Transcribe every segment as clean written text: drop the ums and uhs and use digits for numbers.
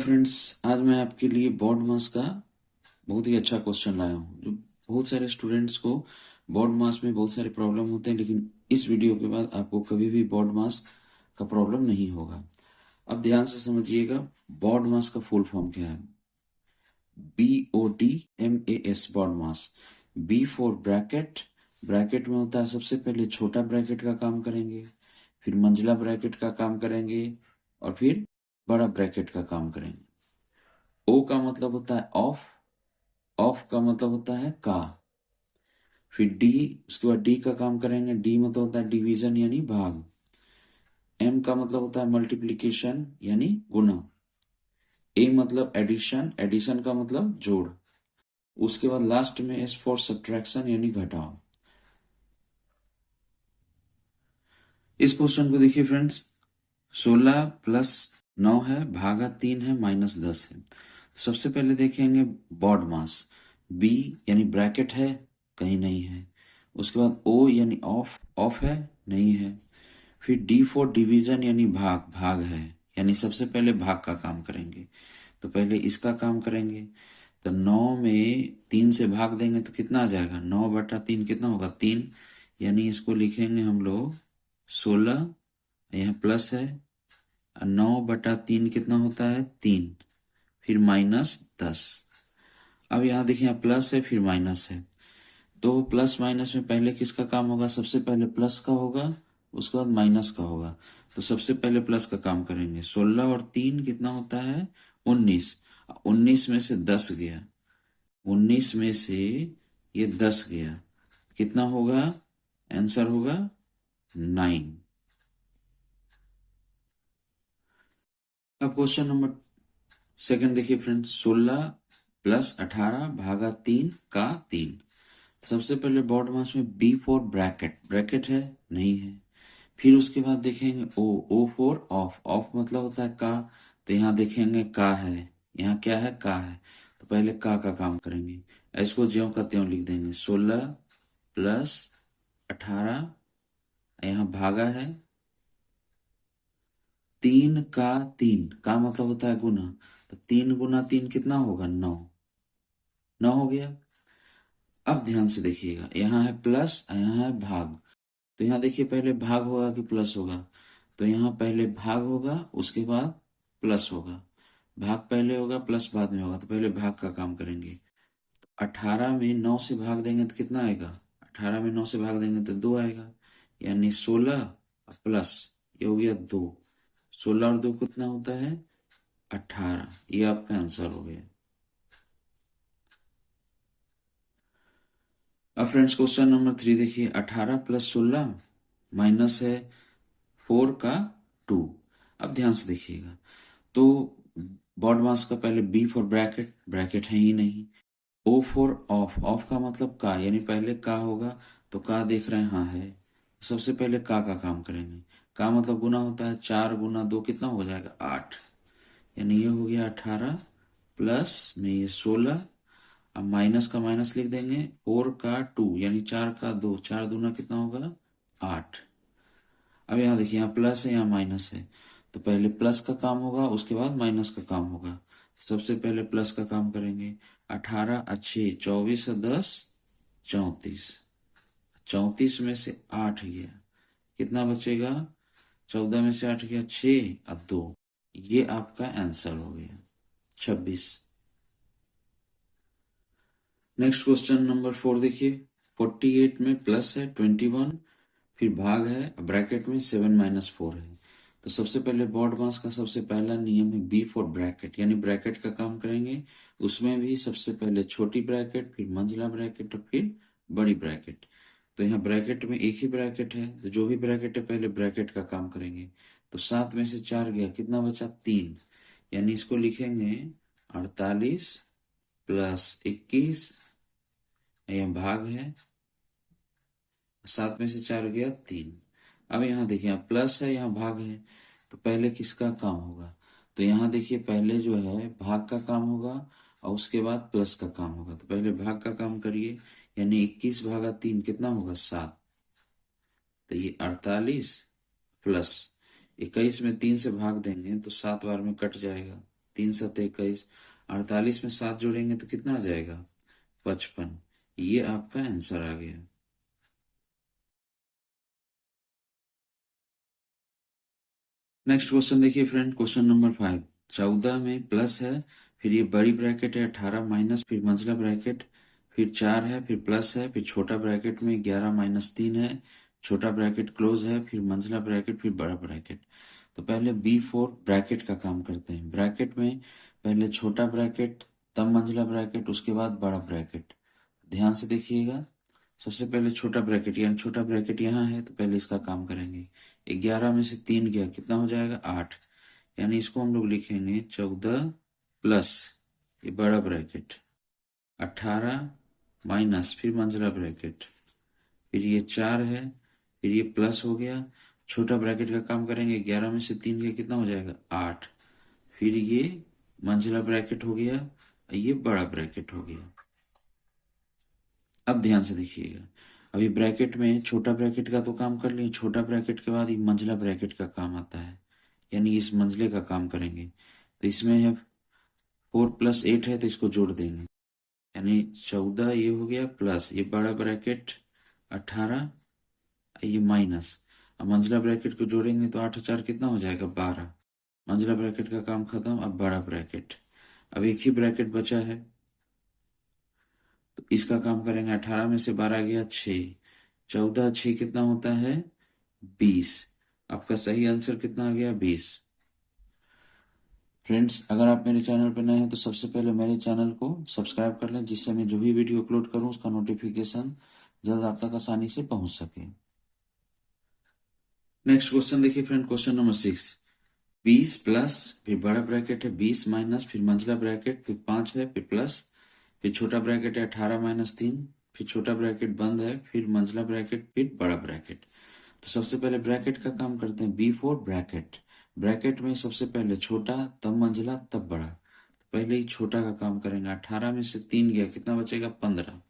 Friends, आज मैं आपके लिए बोर्ड मास का बहुत ही अच्छा क्वेश्चन लाया हूँ। जो बहुत सारे स्टूडेंट्स को बोर्ड मास में बहुत सारे प्रॉब्लम होते हैं, लेकिन इस वीडियो के बाद आपको कभी भी बोर्ड मास का प्रॉब्लम नहीं होगा। अब ध्यान से समझिएगा, बोर्ड मास का फुल फॉर्म क्या है। BODMAS, BODMAS. B for bracket, bracket में होता है सबसे पहले छोटा ब्रैकेट का काम करेंगे, फिर मंजिला ब्रैकेट का काम करेंगे और फिर बड़ा ब्रैकेट का काम करेंगे। ओ का मतलब होता है ऑफ, ऑफ का मतलब होता है का। फिर डी, उसके बाद डी का काम करेंगे। डी मतलब होता है डिवीजन यानी भाग। एम का मतलब होता है मल्टीप्लिकेशन यानी गुना। ए मतलब एडिशन, एडिशन का मतलब जोड़। उसके बाद लास्ट में एस फॉर सब्ट्रैक्शन यानी घटाव। इस क्वेश्चन को देखिए फ्रेंड्स, 16 प्लस 9 है, भागा 3 है, माइनस 10 है। सबसे पहले देखेंगे बॉड मास। बी यानी ब्रैकेट है, कहीं नहीं है। उसके बाद ओ यानी ऑफ, ऑफ है, नहीं है। फिर डी फॉर डिवीजन यानी भाग, भाग है, यानी सबसे पहले भाग का काम करेंगे। तो पहले इसका काम करेंगे। तो 9 में 3 से भाग देंगे तो कितना आ जाएगा, 9/3 कितना होगा, 3। यानी इसको लिखेंगे हम लोग 16, यहाँ प्लस है, 9/3 कितना होता है, 3। फिर माइनस 10। अब यहाँ देखिए, यहाँ प्लस है फिर माइनस है, तो प्लस माइनस में पहले किसका काम होगा, सबसे पहले प्लस का होगा, उसके बाद माइनस का होगा। तो सबसे पहले प्लस का काम करेंगे। 16 और 3 कितना होता है, 19। 19 में से 10 गया, 19 में से ये 10 गया, कितना होगा, आंसर होगा 9। अब क्वेश्चन नंबर सेकंड देखिए फ्रेंड्स, 16 प्लस 18 भागा 3 का 3। सबसे पहले बॉड मास में बी फॉर ब्रैकेट, ब्रैकेट है, नहीं है। फिर उसके बाद देखेंगे ओ, ओ फॉर ऑफ, ऑफ मतलब होता है का। तो यहाँ देखेंगे का है, यहाँ क्या है, का है। तो पहले का काम करेंगे। इसको ज्यों का त्यों लिख देंगे। 16 प्लस 18, यहाँ भागा है 3 का 3, का मतलब होता है गुना। तो 3 गुना 3 कितना होगा, 9। 9 हो गया। अब ध्यान से देखिएगा, यहाँ है प्लस, यहाँ है भाग। तो यहाँ देखिए, पहले भाग होगा कि प्लस होगा, तो यहाँ पहले भाग होगा उसके बाद प्लस होगा। भाग पहले होगा प्लस बाद में होगा, तो पहले भाग का काम करेंगे। 18 में 9 से भाग देंगे तो कितना आएगा, 18 में 9 से भाग देंगे तो 2 आएगा, यानी 16 प्लस ये हो गया 2। 16 और 2 कितना होता है, 18। ये आपका आंसर हो गया। अब फ्रेंड्स क्वेश्चन नंबर 3 देखिए, 18 प्लस 16 माइनस है 4 का 2। अब ध्यान से देखिएगा, तो बॉड मास का पहले बी फॉर ब्रैकेट, ब्रैकेट है ही नहीं। ओ फॉर ऑफ, ऑफ का मतलब का, यानी पहले का होगा। तो का देख रहे हैं, हाँ है। सबसे पहले का काम करेंगे। का मतलब गुना होता है, 4 गुना 2 कितना हो जाएगा, 8। यानी ये हो गया 18 प्लस में ये 16। अब माइनस का माइनस लिख देंगे, 4 का 2 यानी 4 का 2, 4 दूना कितना होगा, 8। अब यहाँ देखिए, यहाँ प्लस है यहाँ माइनस है, तो पहले प्लस का काम होगा उसके बाद माइनस का काम होगा। सबसे पहले प्लस का काम करेंगे। 18 अच्छे 24 और 10 34। 34 में से 8 गया, कितना बचेगा, 14 में से 8 गया 6 और 2। ये आपका आंसर हो गया 26। नेक्स्ट क्वेश्चन नंबर 4 देखिए, 48 में प्लस है 21, फिर भाग है, ब्रैकेट में 7-4 है। तो सबसे पहले बॉड मास का सबसे पहला नियम है बी फॉर ब्रैकेट, यानी ब्रैकेट का काम करेंगे। उसमें भी सबसे पहले छोटी ब्रैकेट, फिर मंझला ब्रैकेट और फिर बड़ी ब्रैकेट। तो यहाँ ब्रैकेट में एक ही ब्रैकेट है, तो जो भी ब्रैकेट है पहले ब्रैकेट का काम करेंगे। तो 7 में से 4 गया, कितना बचा, 3। यानी इसको लिखेंगे 48 प्लस 21, यहाँ भाग है, 7 में से 4 गया 3। अब यहाँ देखिए, यहाँ प्लस है यहाँ भाग है, तो पहले किसका काम होगा, तो यहाँ देखिए पहले जो है भाग का काम होगा और उसके बाद प्लस का काम होगा। तो पहले भाग का काम करिए, यानी 21 भागा 3 कितना होगा, 7। तो ये 48 प्लस 21 में 3 से भाग देंगे तो 7 बार में कट जाएगा, 3 7 21, 48 में 7 जोड़ेंगे तो कितना आ जाएगा 55। ये आपका आंसर आ गया। नेक्स्ट क्वेश्चन देखिए फ्रेंड, क्वेश्चन नंबर 5। 14 में प्लस है, फिर ये बड़ी ब्रैकेट है 18 माइनस, फिर मंझला ब्रैकेट, फिर 4 है, फिर प्लस है, फिर छोटा ब्रैकेट में 11 माइनस 3 है, छोटा ब्रैकेट क्लोज है, फिर मंझला ब्रैकेट, फिर बड़ा ब्रैकेट। तो पहले B4 ब्रैकेट का काम करते हैं। ब्रैकेट में पहले छोटा ब्रैकेट, तब मंझला ब्रैकेट, उसके बाद बड़ा ब्रैकेट। ध्यान से देखिएगा। सबसे पहले छोटा ब्रैकेट, यानी छोटा ब्रैकेट यहाँ है तो पहले इसका काम करेंगे। 11 में से 3 गया, कितना हो जाएगा 8, यानी इसको हम लोग लिखेंगे 14 प्लस ये बड़ा ब्रैकेट 18 माइनस, फिर मंझला ब्रैकेट, फिर ये 4 है, फिर ये प्लस हो गया, छोटा ब्रैकेट का काम करेंगे। 11 में से 3 गया, कितना हो जाएगा 8, फिर ये मंझला ब्रैकेट हो गया, ये बड़ा ब्रैकेट हो गया। अब ध्यान से देखिएगा, अभी ब्रैकेट में छोटा ब्रैकेट का तो काम कर लिए, छोटा ब्रैकेट के बाद ये मंझला ब्रैकेट का काम आता है, यानी इस मंझले का काम करेंगे। तो इसमें है 4 + 8 है तो इसको जोड़ देंगे, यानी 14 ये हो गया, प्लस ये बड़ा ब्रैकेट 18, ये माइनस। अब मंझला ब्रैकेट को जोड़ेंगे तो 8 4 कितना हो जाएगा 12। मंझला ब्रैकेट का काम खत्म, अब बड़ा ब्रैकेट। अब एक ही ब्रैकेट बचा है तो इसका काम करेंगे। 18 में से 12 गया 6, 14 6 कितना होता है 20। आपका सही आंसर कितना आ गया 20। फ्रेंड्स, अगर आप मेरे चैनल पर नए हैं तो सबसे पहले मेरे चैनल को सब्सक्राइब कर लें, जिससे मैं जो भी वीडियो अपलोड करूं उसका नोटिफिकेशन जल्द आप तक आसानी से पहुंच सके। नेक्स्ट क्वेश्चन देखिए फ्रेंड, क्वेश्चन नंबर 6। 20 प्लस, फिर बड़ा ब्रैकेट है 20 माइनस, फिर मंझला ब्रैकेट, फिर 5 है, फिर प्लस, फिर छोटा ब्रैकेट है 18 माइनस 3, फिर छोटा ब्रैकेट बंद है, फिर मंझला ब्रैकेट, फिर बड़ा ब्रैकेट। तो सबसे पहले ब्रैकेट का काम करते हैं। B4 ब्रैकेट, ब्रैकेट में सबसे पहले छोटा, तब मंझला, तब बड़ा। तो पहले ही छोटा का काम करेंगे। 18 में से 3 गया, कितना बचेगा 15,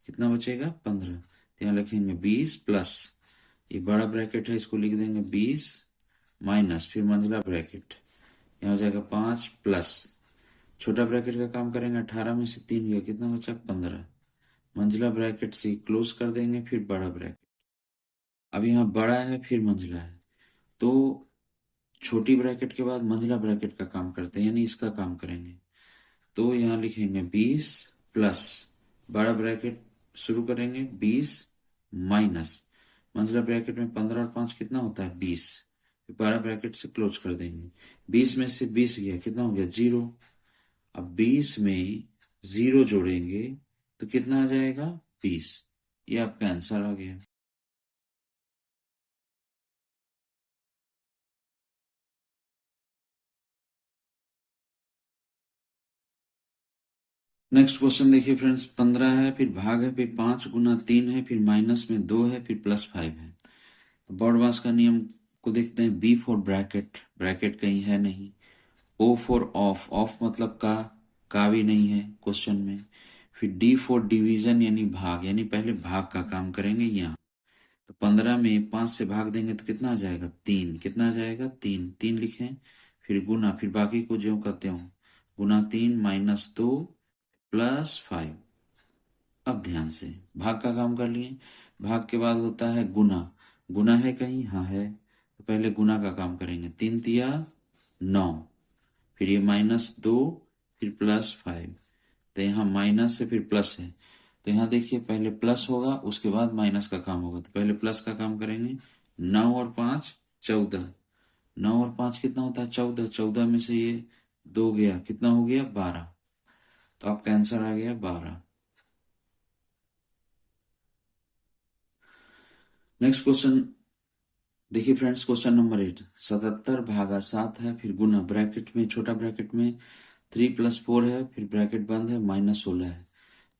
कितना बचेगा 15। तो यहाँ लिखेंगे 20 प्लस, ये बड़ा ब्रैकेट है इसको लिख देंगे 20 माइनस, फिर मंझला ब्रैकेट, यहाँ हो जाएगा 5 प्लस, छोटा ब्रैकेट का काम करेंगे। 18 में से 3 गया, कितना बचा 15, मंझला ब्रैकेट से क्लोज कर देंगे, फिर बड़ा ब्रैकेट। अब यहाँ बड़ा है फिर मंझला है, तो छोटी ब्रैकेट के बाद मंझला ब्रैकेट का काम करते हैं, यानी इसका काम करेंगे। तो यहाँ लिखेंगे 20 प्लस, बड़ा ब्रैकेट शुरू करेंगे 20 माइनस, मंझला ब्रैकेट में 15 और 5 कितना होता है 20, बड़ा ब्रैकेट से क्लोज कर देंगे। 20 में से 20 गया, कितना हो गया 0। अब 20 में 0 जोड़ेंगे तो कितना आ जाएगा 20। ये आपका आंसर आ गया। नेक्स्ट क्वेश्चन देखिए फ्रेंड्स, 15 है, फिर भाग है, फिर 5 गुना 3 है, फिर माइनस में 2 है, फिर प्लस 5 है। तो बॉडमास का नियम को देखते हैं। B4 ब्रैकेट, ब्रैकेट कहीं है नहीं। O4 ऑफ, ऑफ मतलब का भी नहीं है क्वेश्चन में। फिर D4 डिवीजन यानी भाग, यानी पहले भाग का काम करेंगे यहाँ। तो 15 में 5 से भाग देंगे तो कितना आ जाएगा 3, कितना आ जाएगा 3, 3 लिखें। फिर गुना, फिर बाकी को ज्यों का त्यों, गुना 3 माइनस 2 प्लस 5। अब ध्यान से भाग का काम कर लिए। भाग के बाद होता है गुना, गुना है कहीं, हाँ है, तो पहले गुना का काम करेंगे। 3 तिया 9, फिर ये -2, फिर +5। तो यहाँ माइनस से फिर प्लस है, तो यहाँ देखिए पहले प्लस होगा उसके बाद माइनस का काम होगा। तो पहले प्लस का काम करेंगे। 9 और 5 14, 9 और 5 कितना होता है 14, 14 में से ये 2 गया, कितना हो गया 12। तो आपका आंसर आ गया 12। नेक्स्ट क्वेश्चन देखिए फ्रेंड्स, क्वेश्चन नंबर 8। 77 भागा 7 है, फिर गुना, ब्रैकेट में छोटा ब्रैकेट में 3 + 4 है, फिर ब्रैकेट बंद है, -16 है।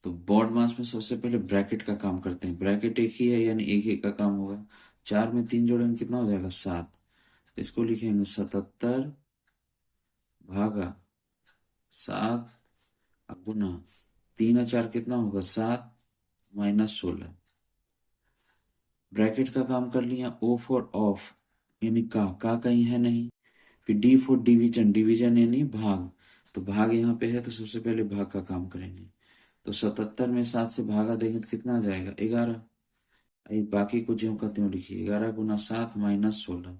तो बॉड मास में सबसे पहले ब्रैकेट का काम करते हैं। ब्रैकेट एक ही है यानी एक ही का काम होगा। 4 में 3 जोड़ेंगे कितना हो जाएगा 7। तो इसको लिखेंगे 77 भागा 7 गुना 3 और 4 कितना होगा 7 -16। ब्रैकेट का काम कर लिया। O4 ऑफ यानी का कहीं है नहीं। फिर D4 डिवीजन, डिवीजन यानी भाग, तो भाग यहाँ पे है तो सबसे पहले भाग का काम करेंगे। तो 77 में 7 से भागा देंगे तो कितना आ जाएगा 11। बाकी को ज्यों का त्यों लिखिए, 11 गुना 7 माइनस 16।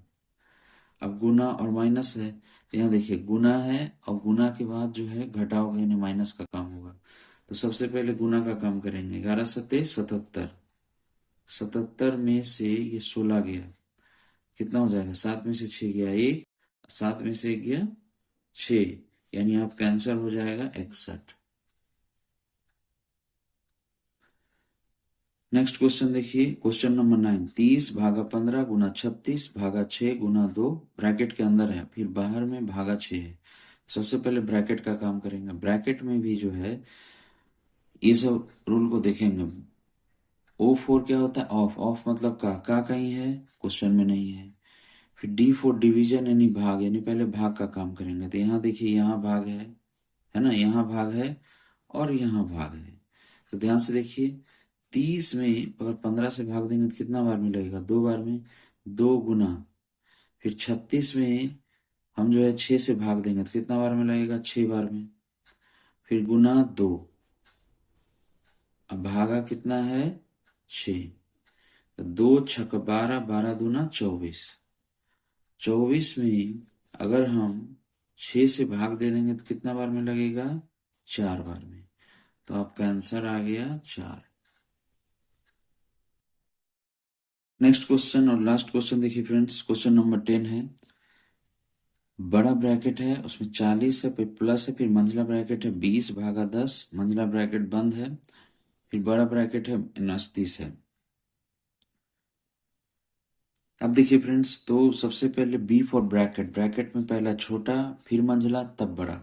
अब गुना और माइनस है, यहाँ देखिए गुना है और गुना के बाद जो है घटाओगे यानी माइनस का काम होगा। तो सबसे पहले गुना का काम करेंगे, 11 सत्ते 77। 77 में से ये 16 गया, कितना हो जाएगा, 7 में से 6 गया 1, 7 में से 1 गया 6, यानी आपका आंसर हो जाएगा 61। नेक्स्ट क्वेश्चन देखिए, क्वेश्चन नंबर 9, 30 भागा 15 गुना 36 भागा 6 गुना 2 ब्रैकेट के अंदर है, फिर बाहर में भागा 6 है। सबसे पहले ब्रैकेट का काम करेंगे। ब्रैकेट में भी जो है ये सब रूल को देखेंगे। O4 क्या होता है, ऑफ। ऑफ मतलब का कहीं है, क्वेश्चन में नहीं है। फिर D4 डिवीजन यानी भाग, यानी पहले भाग का काम करेंगे। तो यहाँ देखिए यहाँ भाग है ना, यहाँ भाग है और यहाँ भाग है। तो ध्यान से देखिए, 30 में अगर 15 से भाग देंगे तो कितना बार में लगेगा, 2 बार में, 2 गुना। फिर 36 में हम जो है 6 से भाग देंगे तो कितना बार में लगेगा, 6 बार में। फिर गुना 2, अब भागा कितना है 6, तो 2 छक 12, 12 दूना 24। 24 में अगर हम 6 से भाग दे देंगे तो कितना बार में लगेगा, 4 बार में। तो आपका आंसर आ गया 4। नेक्स्ट क्वेश्चन और लास्ट क्वेश्चन देखिए फ्रेंड्स, क्वेश्चन नंबर 10 है। बड़ा ब्रैकेट है, उसमें 40 है, फिर प्लस है, फिर मंझला ब्रैकेट है 20 भागा 10, मंझला ब्रैकेट बंद है, फिर बड़ा ब्रैकेट है 29 है। अब देखिए फ्रेंड्स, तो सबसे पहले बी फॉर ब्रैकेट, ब्रैकेट में पहला छोटा फिर मंझला तब बड़ा।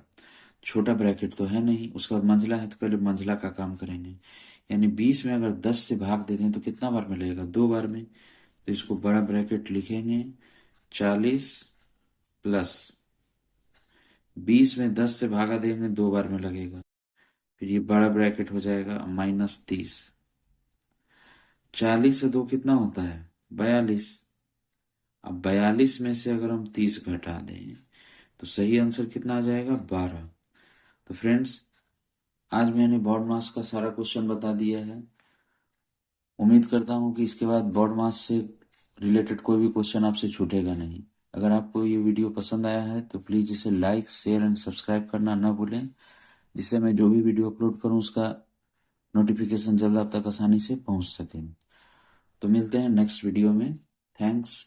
छोटा ब्रैकेट तो है नहीं, उसके बाद मंझला है तो पहले मंझला का काम करेंगे। यानी 20 में अगर 10 से भाग दे दें तो कितना बार मिलेगा, 2 बार में। तो इसको बड़ा ब्रैकेट लिखेंगे, 40 प्लस 20 में 10 से भागा देंगे 2 बार में लगेगा, फिर ये बड़ा ब्रैकेट हो जाएगा -30। 40 से 2 कितना होता है, 42। अब 42 में से अगर हम 30 घटा दें तो सही आंसर कितना आ जाएगा, 12। तो फ्रेंड्स, आज मैंने बोर्ड मास का सारा क्वेश्चन बता दिया है। उम्मीद करता हूँ कि इसके बाद बोर्ड मास से रिलेटेड कोई भी क्वेश्चन आपसे छूटेगा नहीं। अगर आपको ये वीडियो पसंद आया है तो प्लीज़ इसे लाइक, शेयर एंड सब्सक्राइब करना ना भूलें, जिससे मैं जो भी वीडियो अपलोड करूँ उसका नोटिफिकेशन जल्द आप तक आसानी से पहुँच सके। तो मिलते हैं नेक्स्ट वीडियो में। थैंक्स।